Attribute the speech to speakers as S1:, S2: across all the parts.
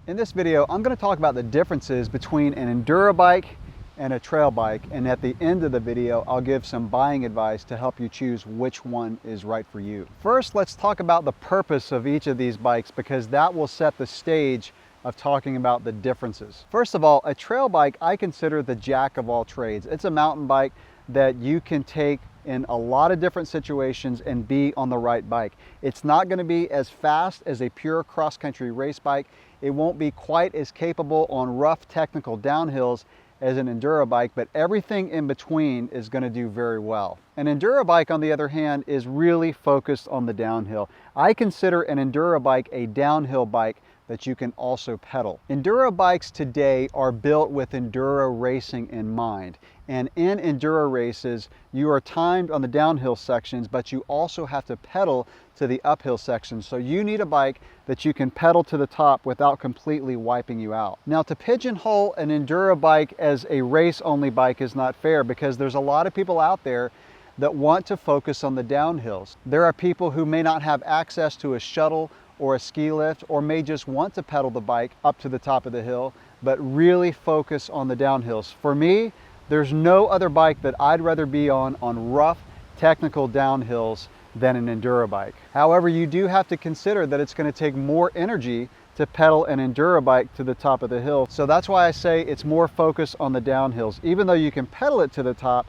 S1: In this video, I'm going to talk about the differences between an Enduro bike and a trail bike, and at the end of the video, I'll give some buying advice to help you choose which one is right for you. First, let's talk about the purpose of each of these bikes because that will set the stage of talking about the differences. First of all, a trail bike I consider the jack of all trades. It's a mountain bike that you can take in a lot of different situations and be on the right bike. It's not going to be as fast as a pure cross-country race bike. It won't be quite as capable on rough technical downhills as an Enduro bike, but everything in between is going to do very well. An Enduro bike, on the other hand, is really focused on the downhill. I consider an Enduro bike a downhill bike that you can also pedal. Enduro bikes today are built with enduro racing in mind. And in enduro races, you are timed on the downhill sections, but you also have to pedal to the uphill sections. So you need a bike that you can pedal to the top without completely wiping you out. Now, to pigeonhole an enduro bike as a race-only bike is not fair because there's a lot of people out there that want to focus on the downhills. There are people who may not have access to a shuttle or a ski lift, or may just want to pedal the bike up to the top of the hill, but really focus on the downhills. For me, there's no other bike that I'd rather be on rough, technical downhills than an enduro bike. However, you do have to consider that it's going to take more energy to pedal an enduro bike to the top of the hill. So that's why I say it's more focused on the downhills. Even though you can pedal it to the top,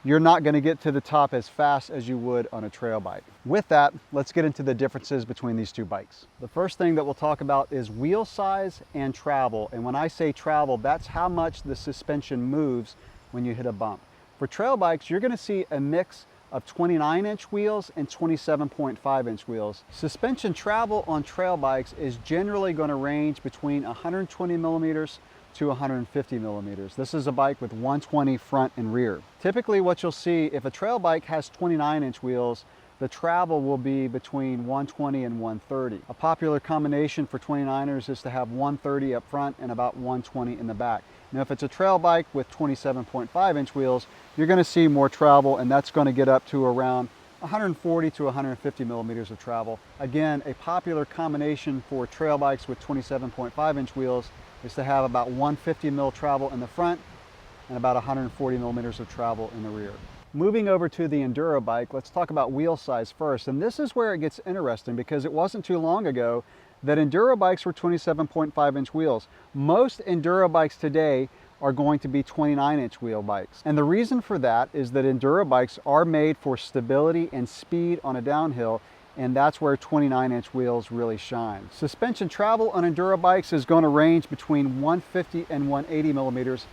S1: you're not going to get to the top as fast as you would on a trail bike. With that, let's get into the differences between these two bikes. The first thing that we'll talk about is wheel size and travel. And when I say travel, that's how much the suspension moves when you hit a bump. For trail bikes, you're going to see a mix of 29-inch wheels and 27.5-inch wheels. Suspension travel on trail bikes is generally going to range between 120 millimeters to 150 millimeters. This is a bike with 120 front and rear. Typically what you'll see, if a trail bike has 29-inch wheels, the travel will be between 120 and 130. A popular combination for 29ers is to have 130 up front and about 120 in the back. Now if it's a trail bike with 27.5-inch wheels, you're going to see more travel, and that's going to get up to around 140 to 150 millimeters of travel. Again, a popular combination for trail bikes with 27.5-inch wheels is to have about 150 mil travel in the front and about 140 millimeters of travel in the rear. Moving over to the Enduro bike, let's talk about wheel size first. And this is where it gets interesting because it wasn't too long ago that Enduro bikes were 27.5-inch wheels. Most Enduro bikes today are going to be 29-inch wheel bikes. And the reason for that is that Enduro bikes are made for stability and speed on a downhill, and that's where 29-inch wheels really shine. Suspension travel on Enduro bikes is going to range between 150 and 180 millimeters.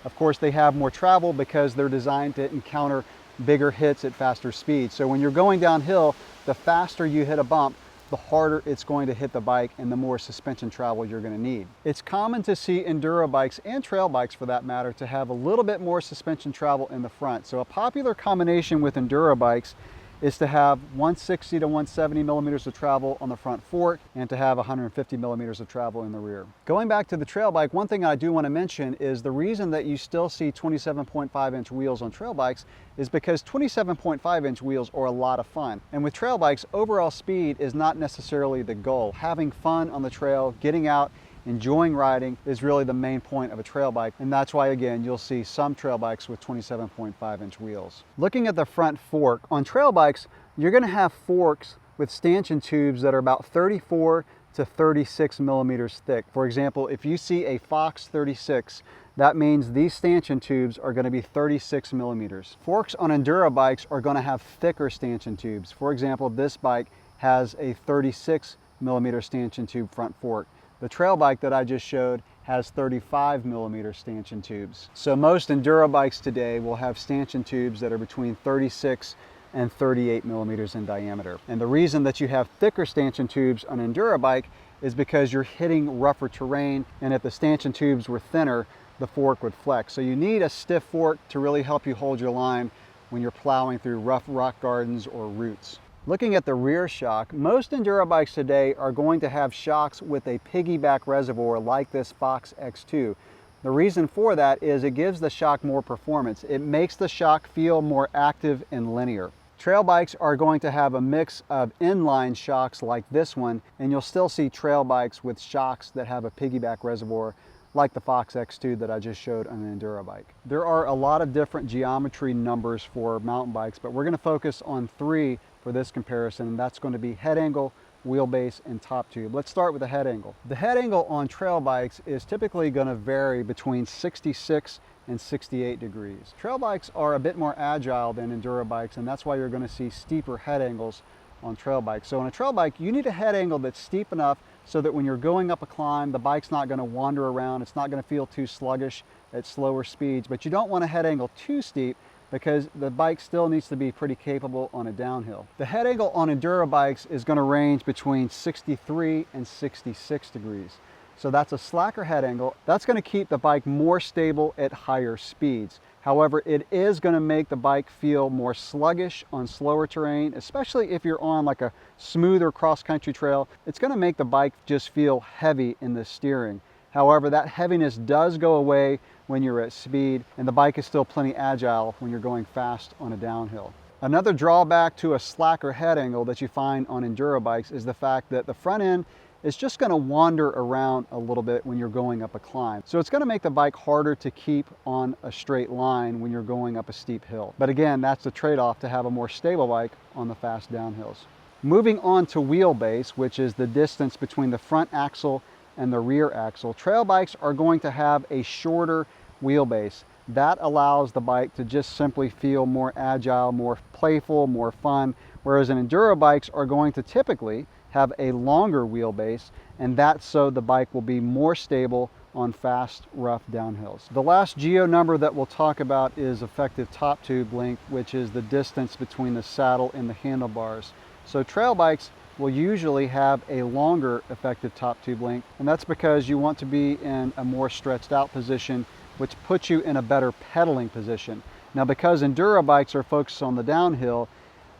S1: Of course, they have more travel because they're designed to encounter bigger hits at faster speeds. So when you're going downhill, the faster you hit a bump, the harder it's going to hit the bike and the more suspension travel you're going to need. It's common to see Enduro bikes and trail bikes for that matter to have a little bit more suspension travel in the front. So a popular combination with Enduro bikes is to have 160 to 170 millimeters of travel on the front fork and to have 150 millimeters of travel in the rear. Going back to the trail bike, one thing I do want to mention is the reason that you still see 27.5-inch wheels on trail bikes is because 27.5-inch wheels are a lot of fun. And with trail bikes, overall speed is not necessarily the goal. Having fun on the trail, getting out, enjoying riding is really the main point of a trail bike, and that's why, again, you'll see some trail bikes with 27.5-inch wheels. Looking at the front fork, on trail bikes, you're going to have forks with stanchion tubes that are about 34 to 36 millimeters thick. For example, if you see a Fox 36, that means these stanchion tubes are going to be 36 millimeters. Forks on Enduro bikes are going to have thicker stanchion tubes. For example, this bike has a 36 millimeter stanchion tube front fork. The trail bike that I just showed has 35 millimeter stanchion tubes. So most Enduro bikes today will have stanchion tubes that are between 36 and 38 millimeters in diameter. And the reason that you have thicker stanchion tubes on an Enduro bike is because you're hitting rougher terrain, and if the stanchion tubes were thinner, the fork would flex. So you need a stiff fork to really help you hold your line when you're plowing through rough rock gardens or roots. Looking at the rear shock, most Enduro bikes today are going to have shocks with a piggyback reservoir like this Fox X2. The reason for that is it gives the shock more performance. It makes the shock feel more active and linear. Trail bikes are going to have a mix of inline shocks like this one, and you'll still see trail bikes with shocks that have a piggyback reservoir like the Fox X2 that I just showed on an Enduro bike. There are a lot of different geometry numbers for mountain bikes, but we're going to focus on 3 for this comparison, and that's going to be head angle, wheelbase, and top tube. Let's start with the head angle. The head angle on trail bikes is typically going to vary between 66 and 68 degrees. Trail bikes are a bit more agile than Enduro bikes, and that's why you're going to see steeper head angles on trail bikes. So on a trail bike, you need a head angle that's steep enough so that when you're going up a climb, the bike's not going to wander around. It's not going to feel too sluggish at slower speeds, but you don't want a head angle too steep because the bike still needs to be pretty capable on a downhill. The head angle on Enduro bikes is going to range between 63 and 66 degrees. So that's a slacker head angle. That's going to keep the bike more stable at higher speeds. However, it is going to make the bike feel more sluggish on slower terrain, especially if you're on like a smoother cross-country trail. It's going to make the bike just feel heavy in the steering. However, that heaviness does go away when you're at speed, and the bike is still plenty agile when you're going fast on a downhill. Another drawback to a slacker head angle that you find on Enduro bikes is the fact that the front end is just going to wander around a little bit when you're going up a climb. So it's going to make the bike harder to keep on a straight line when you're going up a steep hill. But again, that's the trade-off to have a more stable bike on the fast downhills. Moving on to wheelbase, which is the distance between the front axle and the rear axle. Trail bikes are going to have a shorter wheelbase. That allows the bike to just simply feel more agile, more playful, more fun, whereas Enduro bikes are going to typically have a longer wheelbase, and that's so the bike will be more stable on fast, rough downhills. The last geo number that we'll talk about is effective top tube length, which is the distance between the saddle and the handlebars. So trail bikes will usually have a longer effective top tube length, and that's because you want to be in a more stretched out position, which puts you in a better pedaling position. Now, because Enduro bikes are focused on the downhill,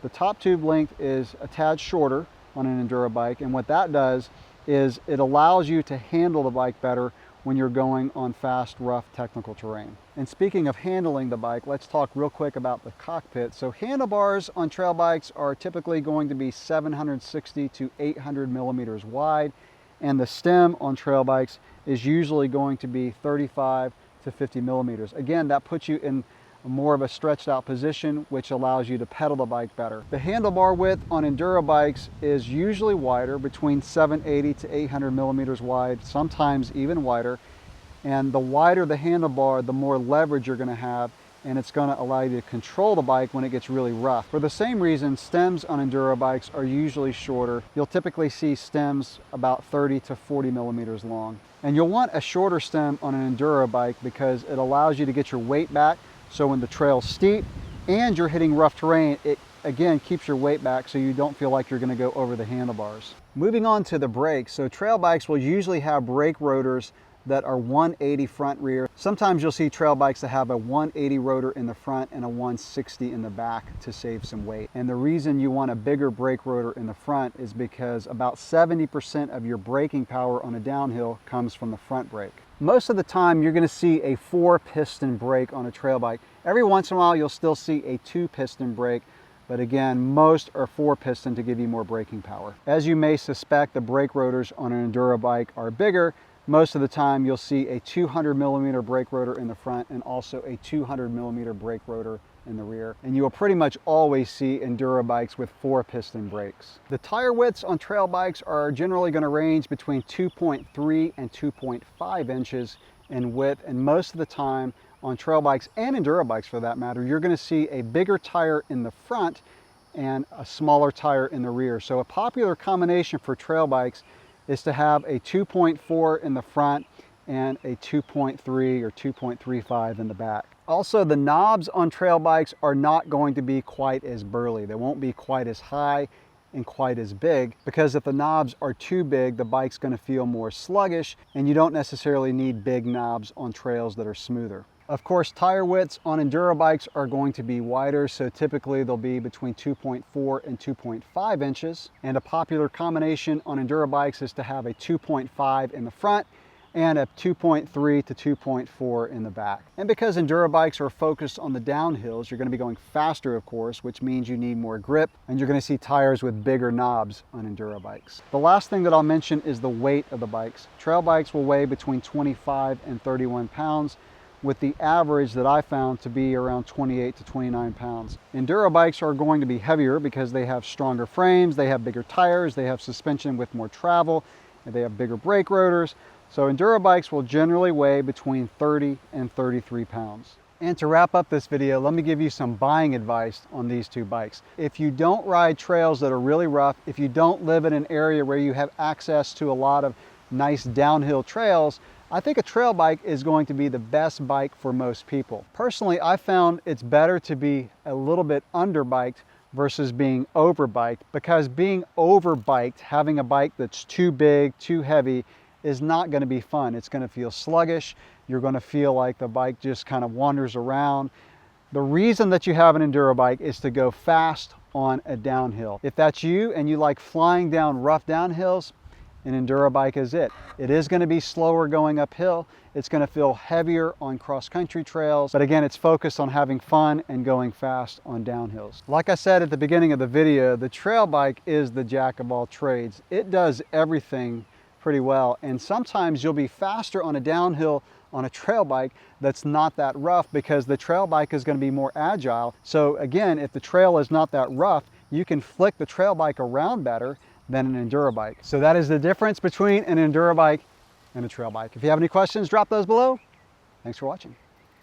S1: the top tube length is a tad shorter on an Enduro bike, and what that does is it allows you to handle the bike better when you're going on fast, rough, technical terrain. And speaking of handling the bike, let's talk real quick about the cockpit. So handlebars on trail bikes are typically going to be 760 to 800 millimeters wide, and the stem on trail bikes is usually going to be 35 to 50 millimeters. Again, that puts you in more of a stretched out position, which allows you to pedal the bike better. The handlebar width on Enduro bikes is usually wider, between 780 to 800 millimeters wide, sometimes even wider. And the wider the handlebar, the more leverage you're going to have, and it's going to allow you to control the bike when it gets really rough. For the same reason, stems on Enduro bikes are usually shorter. You'll typically see stems about 30 to 40 millimeters long. And you'll want a shorter stem on an Enduro bike because it allows you to get your weight back. So when the trail's steep and you're hitting rough terrain, it again keeps your weight back so you don't feel like you're going to go over the handlebars. Moving on to the brakes. So trail bikes will usually have brake rotors that are 180 front rear. Sometimes you'll see trail bikes that have a 180 rotor in the front and a 160 in the back to save some weight. And the reason you want a bigger brake rotor in the front is because about 70% of your braking power on a downhill comes from the front brake. Most of the time you're going to see a 4-piston brake on a trail bike. Every once in a while you'll still see a 2-piston brake, but again, most are 4-piston to give you more braking power. As you may suspect, the brake rotors on an Enduro bike are bigger. Most of the time you'll see a 200 millimeter brake rotor in the front and also a 200 millimeter brake rotor in the rear. And you will pretty much always see Enduro bikes with 4-piston brakes. The tire widths on trail bikes are generally going to range between 2.3 and 2.5 inches in width, and most of the time on trail bikes and Enduro bikes for that matter, you're going to see a bigger tire in the front and a smaller tire in the rear. So a popular combination for trail bikes is to have a 2.4 in the front and a 2.3 or 2.35 in the back. Also, the knobs on trail bikes are not going to be quite as burly. They won't be quite as high and quite as big, because if the knobs are too big, the bike's going to feel more sluggish, and you don't necessarily need big knobs on trails that are smoother. Of course, tire widths on Enduro bikes are going to be wider, so typically they'll be between 2.4 and 2.5 inches. And a popular combination on Enduro bikes is to have a 2.5 in the front and a 2.3 to 2.4 in the back. And because Enduro bikes are focused on the downhills, you're going to be going faster, of course, which means you need more grip, and you're going to see tires with bigger knobs on Enduro bikes. The last thing that I'll mention is the weight of the bikes. Trail bikes will weigh between 25 and 31 pounds, with the average that I found to be around 28 to 29 pounds. Enduro bikes are going to be heavier because they have stronger frames, they have bigger tires, they have suspension with more travel, and they have bigger brake rotors. So Enduro bikes will generally weigh between 30 and 33 pounds. And to wrap up this video, let me give you some buying advice on these two bikes. If you don't ride trails that are really rough, if you don't live in an area where you have access to a lot of nice downhill trails, I think a trail bike is going to be the best bike for most people. Personally, I found it's better to be a little bit underbiked versus being overbiked, because being overbiked, having a bike that's too big, too heavy, is not going to be fun. It's going to feel sluggish. You're going to feel like the bike just kind of wanders around. The reason that you have an Enduro bike is to go fast on a downhill. If that's you and you like flying down rough downhills, an Enduro bike is it. It is going to be slower going uphill. It's going to feel heavier on cross-country trails. But again, it's focused on having fun and going fast on downhills. Like I said at the beginning of the video, the trail bike is the jack of all trades. It does everything pretty well, and sometimes you'll be faster on a downhill on a trail bike that's not that rough, because the trail bike is going to be more agile. So again, if the trail is not that rough, you can flick the trail bike around better than an Enduro bike. So that is the difference between an Enduro bike and a trail bike. If you have any questions, drop those below. Thanks for watching.